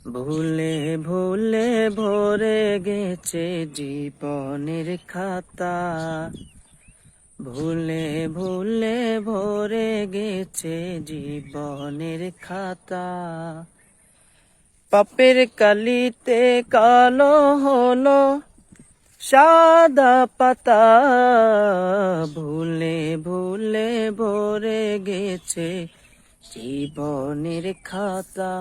ভুলে ভুলে ভরে গেছে জীবনের খাতা, ভুলে ভুলে ভরে গেছে জীবনের খাতা। পাপের কালিতে কালো হলো সাদা পাতা, ভুলে ভুলে ভরে গেছে জীবনের খাতা,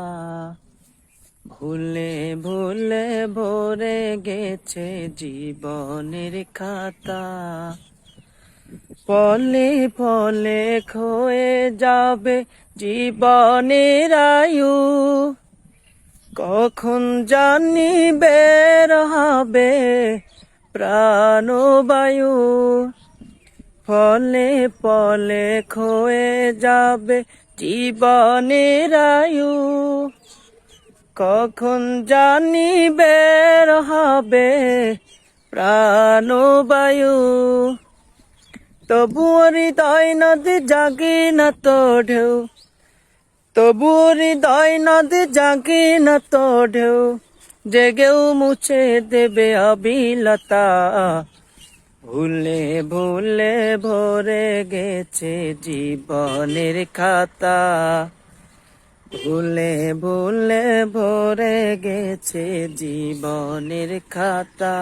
ভুলে ভুলে ভরে গেছে জীবনের খাতা। পলে পলে ক্ষয়ে যাবে জীবনের আয়ু, কখন জানি বের হবে প্রাণবায়ু। ফলে ফলে ক্ষয়ে যাবে জীবনের আয়ু, কখন জানি বের হবে প্রাণবায়ু। তবুও হৃদয় নদী জাগে না তো ঢেউ, তবুও হৃদয় নদী জাগে না তো ঢেউ, জেগেও মুছে দেবে অবিলতা। ভুলে ভুলে ভরে গেছে জীবনের খাতা, ভুলে ভুলে ভরে গেছে জীবনের খাতা।